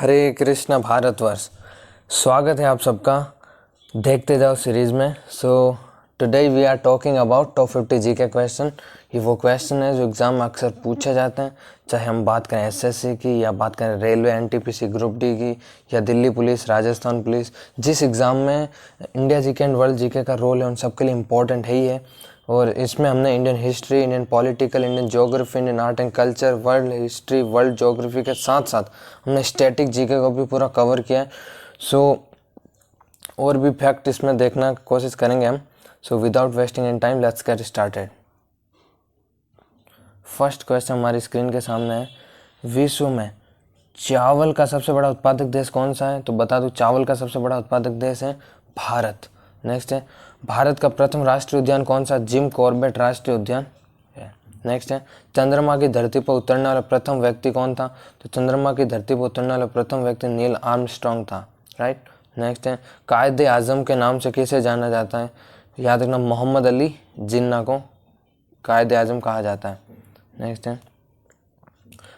हरे कृष्ण भारतवर्ष। स्वागत है आप सबका देखते जाओ सीरीज़ में। Today we are talking about top 50 GK question. ये वो क्वेश्चन है जो एग्ज़ाम में अक्सर पूछे जाते हैं, चाहे हम बात करें एसएससी की या बात करें रेलवे एनटीपीसी ग्रुप डी की या दिल्ली पुलिस, राजस्थान पुलिस। जिस एग्ज़ाम में India GK and world GK का रोल है उन सबके लिए इम्पोर्टेंट है ही है। और इसमें हमने Indian history, Indian political, Indian geography, Indian art and culture, world history, world geography के साथ साथ हमने स्टैटिक जीके को भी पूरा कवर किया है। और भी फैक्ट इसमें देखना कोशिश करेंगे हम। Without wasting any time let's get started. First question हमारी स्क्रीन के सामने है, विश्व में चावल का सबसे बड़ा उत्पादक देश कौन सा है? तो बता दूं, चावल का सबसे बड़ा उत्पादक देश है भारत। नेक्स्ट है, भारत का प्रथम राष्ट्रीय उद्यान कौन सा? जिम कॉर्बेट राष्ट्रीय उद्यान है। नेक्स्ट है, चंद्रमा की धरती पर उतरने वाला प्रथम व्यक्ति कौन था? तो चंद्रमा की धरती पर उतरने वाला प्रथम व्यक्ति नील आर्मस्ट्रॉन्ग था। राइट। नेक्स्ट है, कायदे आजम के नाम से किसे जाना जाता है? याद रखना, मोहम्मद अली जिन्ना को कायदे आजम कहा जाता है। नेक्स्ट है,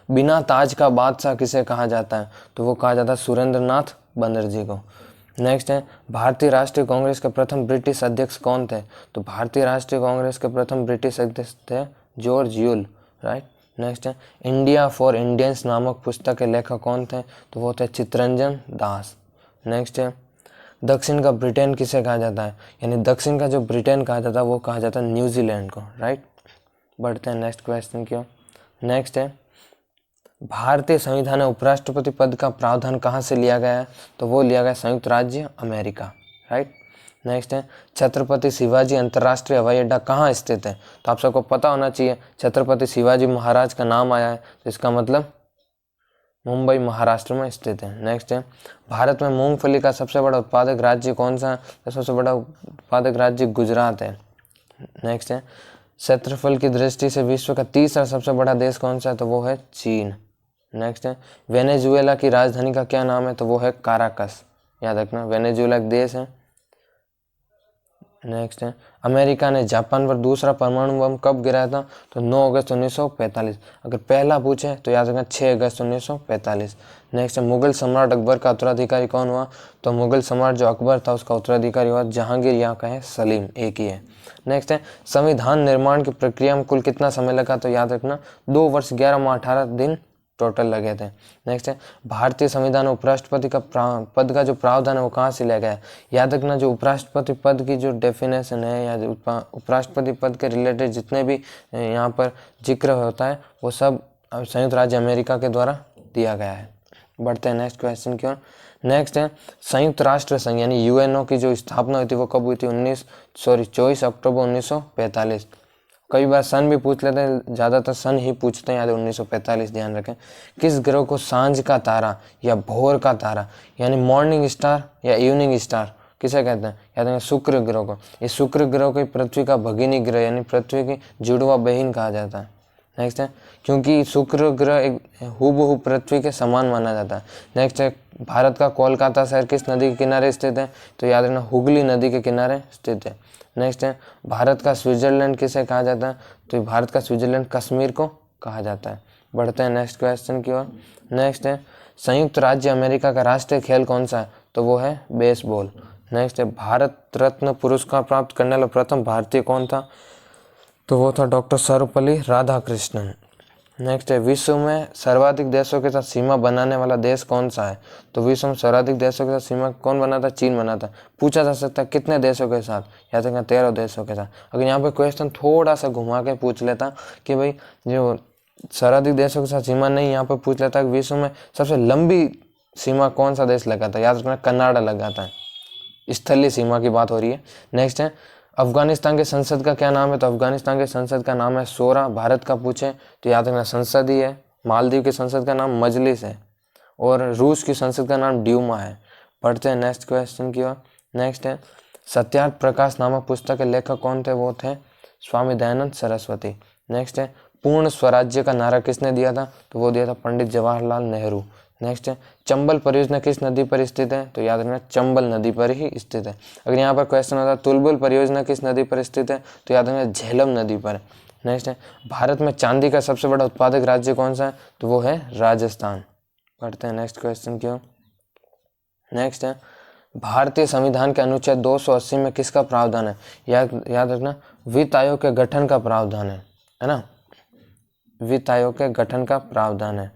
बिना ताज का बादशाह किसे कहा जाता है? तो वो कहा जाता है सुरेंद्र नाथ बनर्जी को। नेक्स्ट है, भारतीय राष्ट्रीय कांग्रेस के प्रथम ब्रिटिश अध्यक्ष कौन थे? तो भारतीय राष्ट्रीय कांग्रेस के प्रथम ब्रिटिश अध्यक्ष थे जॉर्ज यूल। राइट। नेक्स्ट है, इंडिया फॉर इंडियंस नामक पुस्तक के लेखक कौन थे? तो वो थे चित्तरंजन दास। नेक्स्ट है, दक्षिण का ब्रिटेन किसे कहा जाता है? यानी दक्षिण का जो ब्रिटेन कहा जाता है वो कहा जाता है न्यूजीलैंड को। राइट। बढ़ते हैं नेक्स्ट क्वेश्चन की ओर। नेक्स्ट है, भारतीय संविधान में उपराष्ट्रपति पद का प्रावधान कहाँ से लिया गया है? तो वो लिया गया संयुक्त राज्य अमेरिका। राइट। नेक्स्ट है, छत्रपति शिवाजी अंतर्राष्ट्रीय हवाई अड्डा कहाँ स्थित है? तो आप सबको पता होना चाहिए, छत्रपति शिवाजी महाराज का नाम आया है तो इसका मतलब मुंबई महाराष्ट्र में स्थित है। नेक्स्ट है, भारत में मूंगफली का सबसे बड़ा उत्पादक राज्य कौन सा है? तो सबसे बड़ा उत्पादक राज्य गुजरात है। नेक्स्ट है, क्षेत्रफल की दृष्टि से विश्व का तीसरा सबसे बड़ा देश कौन सा है? तो वो है चीन। नेक्स्ट है, वेनेजुएला की राजधानी का क्या नाम है? तो वो है काराकस। याद रखना, वेनेजुएला एक देश है। नेक्स्ट है, अमेरिका ने जापान पर दूसरा परमाणु बम कब गिराया था? तो 9 अगस्त 1945। अगर पहला पूछे तो याद रखना 6 अगस्त 1945। नेक्स्ट है, मुगल सम्राट अकबर का उत्तराधिकारी कौन हुआ? तो मुगल सम्राट जो अकबर था उसका उत्तराधिकारी हुआ जहांगीर, यहाँ का है सलीम, एक ही है। नेक्स्ट है, संविधान निर्माण की प्रक्रिया में कुल कितना समय लगा? तो याद रखना 2 वर्ष 11 माह 18 दिन टोटल लगे थे। नेक्स्ट है, भारतीय संविधान में उपराष्ट्रपति का पद का जो प्रावधान है वो कहाँ से लिया गया है? याद रखना, जो उपराष्ट्रपति पद की जो डेफिनेशन है या उपराष्ट्रपति पद के रिलेटेड जितने भी यहाँ पर जिक्र होता है वो सब संयुक्त राज्य अमेरिका के द्वारा दिया गया है। बढ़ते हैं नेक्स्ट क्वेश्चन की ओर। नेक्स्ट है, संयुक्त राष्ट्र संघ यानी यूएनओ की जो स्थापना हुई थी वो कब हुई थी? 24 अक्टूबर 1945। कई बार सन भी पूछ लेते हैं, ज़्यादातर सन ही पूछते हैं, याद 1945 ध्यान रखें। किस ग्रह को सांझ का तारा या भोर का तारा यानी मॉर्निंग स्टार या इवनिंग स्टार किसे कहते हैं? याद रखें, शुक्र ग्रह को। ये शुक्र ग्रह को पृथ्वी का भगिनी ग्रह यानी पृथ्वी की जुड़वा बहन कहा जाता है। नेक्स्ट है, क्योंकि शुक्र ग्रह एक हूबहू पृथ्वी के समान माना जाता है। नेक्स्ट है, भारत का कोलकाता शहर किस नदी के किनारे स्थित है? तो याद रखना, हुगली नदी के किनारे स्थित है। नेक्स्ट है, भारत का स्विट्जरलैंड किसे कहा जाता है? तो भारत का स्विट्जरलैंड कश्मीर को कहा जाता है। बढ़ते हैं नेक्स्ट क्वेश्चन की ओर। नेक्स्ट है, संयुक्त राज्य अमेरिका का राष्ट्रीय खेल कौन सा है? तो वो है बेसबॉल। नेक्स्ट है, भारत रत्न पुरस्कार प्राप्त करने वाला प्रथम भारतीय कौन था? तो वो था डॉक्टर सर्वपल्ली राधाकृष्णन। नेक्स्ट है, विश्व में सर्वाधिक देशों के साथ सीमा बनाने वाला देश कौन सा है? तो विश्व में सर्वाधिक देशों के साथ सीमा कौन बनाता? चीन बनाता। पूछा जा सकता है कितने देशों के साथ? याद रखना 13 देशों के साथ। अगर यहाँ पे क्वेश्चन थोड़ा सा घुमा के पूछ लेता कि भाई जो सर्वाधिक देशों के साथ सीमा नहीं, यहाँ पे पूछ लेता कि विश्व में सबसे लंबी सीमा कौन सा देश लगाता? याद रखना कनाडा लगाता है। स्थलीय सीमा की बात हो रही है। नेक्स्ट है, अफगानिस्तान के संसद का क्या नाम है? तो अफगानिस्तान के संसद का नाम है शोरा। भारत का पूछे तो याद रखना संसद ही है। मालदीव के संसद का नाम मजलिस है और रूस की संसद का नाम ड्यूमा है। पढ़ते हैं नेक्स्ट क्वेश्चन की ओर। नेक्स्ट है, सत्यार्थ प्रकाश नामक पुस्तक के लेखक कौन थे? वो थे स्वामी दयानंद सरस्वती। नेक्स्ट है, पूर्ण स्वराज्य का नारा किसने दिया था? तो वो दिया था पंडित जवाहरलाल नेहरू। नेक्स्ट है, चंबल परियोजना किस नदी पर स्थित है? तो याद रखना चंबल नदी पर ही स्थित है। अगर यहाँ पर क्वेश्चन होता है तुलबुल परियोजना किस नदी पर स्थित है? तो याद रखना झेलम नदी पर। नेक्स्ट है, भारत में चांदी का सबसे बड़ा उत्पादक राज्य कौन सा है? तो वो है राजस्थान। पढ़ते हैं नेक्स्ट क्वेश्चन की ओर। नेक्स्ट है, भारतीय संविधान के अनुच्छेद 280 में किसका प्रावधान है? याद रखना, वित्त आयोग के गठन का प्रावधान है ना, वित्त आयोग के गठन का प्रावधान है।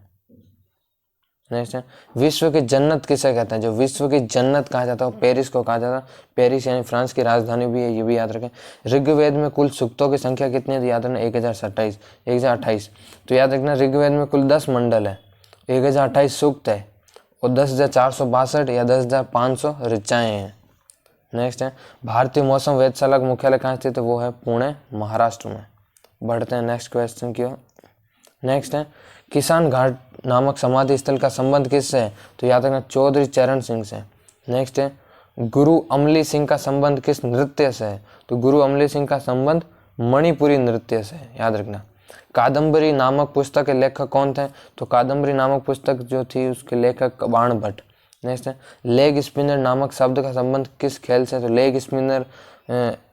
नेक्स्ट है, विश्व की जन्नत किसे कहते हैं? जो विश्व की जन्नत कहा जाता है वो पेरिस को कहा जाता है। पेरिस यानी फ्रांस की राजधानी भी है, ये भी याद रखें। ऋग्वेद में कुल सूक्तों की संख्या कितनी है? याद रखना 1028। तो याद रखना ऋग्वेद में कुल 10 मंडल है, 1028 सूक्त है और 10,462 या 10,500 ऋचाएँ हैं। नेक्स्ट है, भारतीय मौसम वेधशाला का मुख्यालय कहाँ स्थित है? वो है पुणे, महाराष्ट्र में। बढ़ते हैं नेक्स्ट क्वेश्चन की ओर। नेक्स्ट है, किसान घाट नामक समाधि स्थल का संबंध किससे है? तो याद रखना चौधरी चरण सिंह से। नेक्स्ट है, गुरु अमली सिंह का संबंध किस नृत्य से है? तो गुरु अमली सिंह का संबंध मणिपुरी नृत्य से है, याद रखना। कादम्बरी नामक पुस्तक के लेखक कौन थे? तो कादम्बरी नामक पुस्तक जो थी उसके लेखक बाण भट्ट। नेक्स्ट है, लेग स्पिनर नामक शब्द का संबंध किस खेल से? तो leg spinner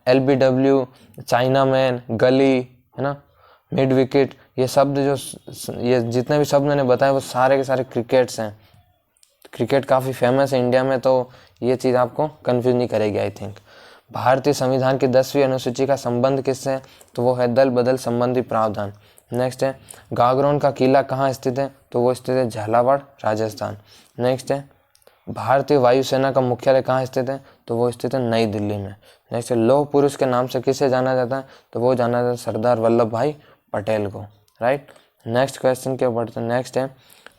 LBW, China man, गली, है ना, मिड विकेट, ये शब्द ये जितने भी शब्द मैंने बताए वो सारे के सारे क्रिकेट्स हैं। क्रिकेट काफ़ी फेमस है इंडिया में, तो ये चीज़ आपको कंफ्यूज नहीं करेगी आई थिंक। भारतीय संविधान की 10वीं अनुसूची का संबंध किससे है? तो वो है दल बदल संबंधी प्रावधान। नेक्स्ट है, गागरोन का किला कहाँ स्थित है? तो वो स्थित है झालावाड़, राजस्थान। नेक्स्ट है, भारतीय वायुसेना का मुख्यालय कहाँ स्थित है? तो वो स्थित है नई दिल्ली में। नेक्स्ट है, लौह पुरुष के नाम से किसे जाना जाता है? तो वो जाना जाता है सरदार वल्लभ भाई पटेल को, राइट। नेक्स्ट क्वेश्चन क्या बढ़ते हैं। नेक्स्ट है,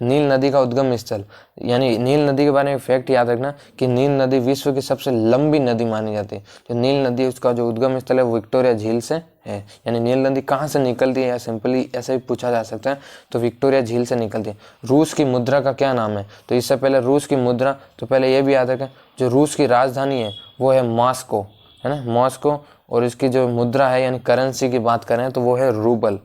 नील नदी का उद्गम स्थल, यानी नील नदी के बारे में फैक्ट याद रखना कि नील नदी विश्व की सबसे लंबी नदी मानी जाती है। तो नील नदी उसका जो उद्गम स्थल है वो विक्टोरिया झील से है। यानी नील नदी कहाँ से निकलती है, या सिंपली ऐसे भी पूछा जा सकता है, तो विक्टोरिया झील से निकलती है। रूस की मुद्रा का क्या नाम है? तो इससे पहले रूस की मुद्रा, तो पहले ये भी याद रखें जो रूस की राजधानी है वो है मॉस्को, है ना, मॉस्को। और इसकी जो मुद्रा है यानी करेंसी की बात करें तो वो है रूबल,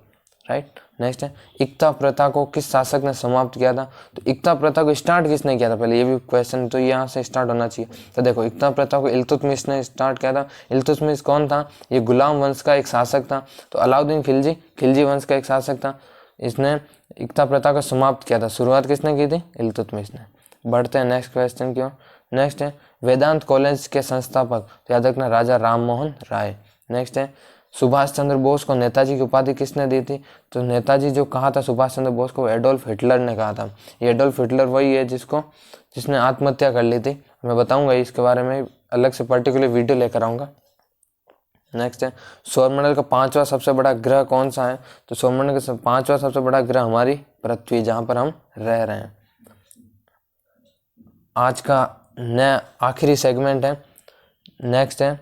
राइट। नेक्स्ट है, इक्ता प्रथा को किस शासक ने समाप्त किया था? तो इक्ता प्रथा को स्टार्ट किसने किया था? पहले ये भी क्वेश्चन तो यहाँ से स्टार्ट होना चाहिए। तो देखो, इक्ता प्रथा को इल्तुतमिश ने स्टार्ट किया था। इल्तुतमिश कौन था? ये गुलाम वंश का एक शासक था। तो अलाउद्दीन खिलजी वंश का एक शासक था। इसने इक्ता प्रथा को समाप्त किया था। शुरुआत किसने की थी? इल्तुतमिश ने। बढ़ते हैं नेक्स्ट क्वेश्चन की ओर। नेक्स्ट है, वेदांत कॉलेज के संस्थापक, तो याद रखना राजा राम मोहन राय। नेक्स्ट है, सुभाष चंद्र बोस को नेताजी की उपाधि किसने दी थी? तो नेताजी जो कहा था सुभाष चंद्र बोस को, एडोल्फ हिटलर ने कहा था। ये एडोल्फ हिटलर वही है जिसने आत्महत्या कर ली थी। मैं बताऊंगा इसके बारे में अलग से पर्टिकुलर वीडियो लेकर आऊँगा। नेक्स्ट है, सौरमंडल का 5वां सबसे बड़ा ग्रह कौन सा है? तो सौरमंडल का 5वां सबसे बड़ा ग्रह हमारी पृथ्वी, जहाँ पर हम रह रहे हैं। आज का नया आखिरी सेगमेंट है। नेक्स्ट है,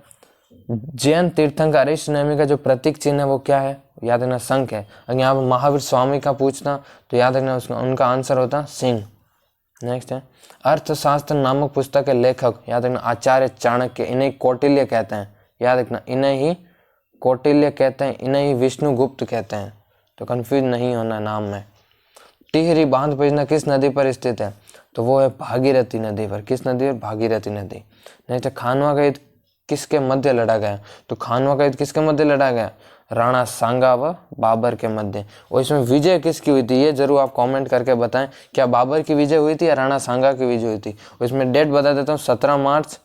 जैन तीर्थंकर अरिष्ट नेमी का जो प्रतीक चिन्ह है वो क्या है? याद रखना शंख है। अगर यहाँ पर महावीर स्वामी का पूछना तो याद रखना उनका आंसर होता सिंह। नेक्स्ट है, अर्थशास्त्र नामक पुस्तक के लेखक, याद रखना आचार्य चाणक्य। इन्हें कौटिल्य कहते हैं, याद रखना इन्हें ही कौटिल्य कहते हैं, इन्हें ही विष्णुगुप्त कहते हैं, तो कंफ्यूज नहीं होना नाम में। टिहरी बांध परियोजना किस नदी पर स्थित है? तो वो है भागीरथी नदी पर। किस नदी पर? भागीरथी नदी। नेक्स्ट है, खानवा का युद्ध किसके मध्य लड़ा गया? तो खानवा का युद्ध किसके मध्य लड़ा गया? राणा सांगा व बाबर के मध्य। और इसमें विजय किसकी हुई थी ये जरूर आप कमेंट करके बताएं, क्या बाबर की विजय हुई थी या राणा सांगा की विजय हुई थी? और इसमें डेट बता देता हूँ, 17 मार्च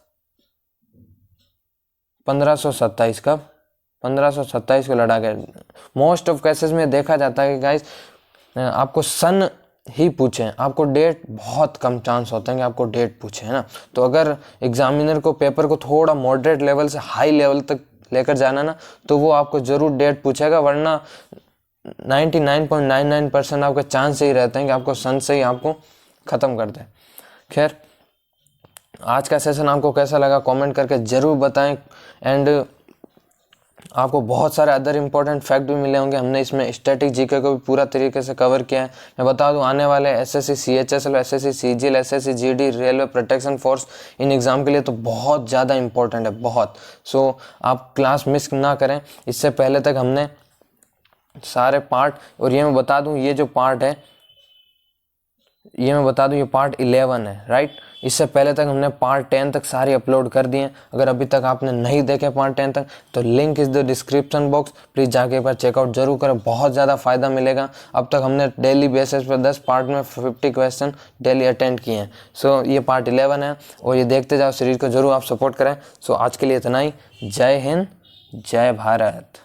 1527। कब? 1527 को लड़ा गया। मोस्ट ऑफ केसेस में देखा जाता है कि गाइस आपको सन ही पूछें, आपको डेट बहुत कम चांस होता है कि आपको डेट पूछे, है ना। तो अगर एग्जामिनर को पेपर को थोड़ा मॉडरेट लेवल से हाई लेवल तक लेकर जाना ना, तो वो आपको जरूर डेट पूछेगा, वरना 99.99% आपका चांस यही रहते हैं कि आपको सन से ही आपको ख़त्म कर दे। खैर, आज का सेशन आपको कैसा लगा कमेंट करके ज़रूर बताएं। एंड आपको बहुत सारे अदर इंपॉर्टेंट फैक्ट भी मिले होंगे। हमने इसमें स्टैटिक जीके को भी पूरा तरीके से कवर किया है। मैं बता दूं, आने वाले SSC CHSL, SSC CGL, SSC GD, railway protection force, in exam के लिए तो बहुत ज़्यादा इंपॉर्टेंट है, बहुत। सो आप क्लास मिस ना करें। इससे पहले तक हमने सारे पार्ट, और ये मैं बता दूँ, ये जो पार्ट है ये मैं बता दूं ये पार्ट 11 है, राइट। इससे पहले तक हमने पार्ट 10 तक सारे अपलोड कर दिए हैं। अगर अभी तक आपने नहीं देखे पार्ट 10 तक तो link is the description box, please जाके एक बार चेकआउट जरूर करें, बहुत ज़्यादा फ़ायदा मिलेगा। अब तक हमने डेली बेसिस पर 10 पार्ट में 50 क्वेश्चन डेली अटेंड किए हैं। सो ये पार्ट 11 है और ये देखते जाओ, सीरीज को जरूर आप सपोर्ट करें। सो आज के लिए इतना ही। जय हिंद, जय भारत।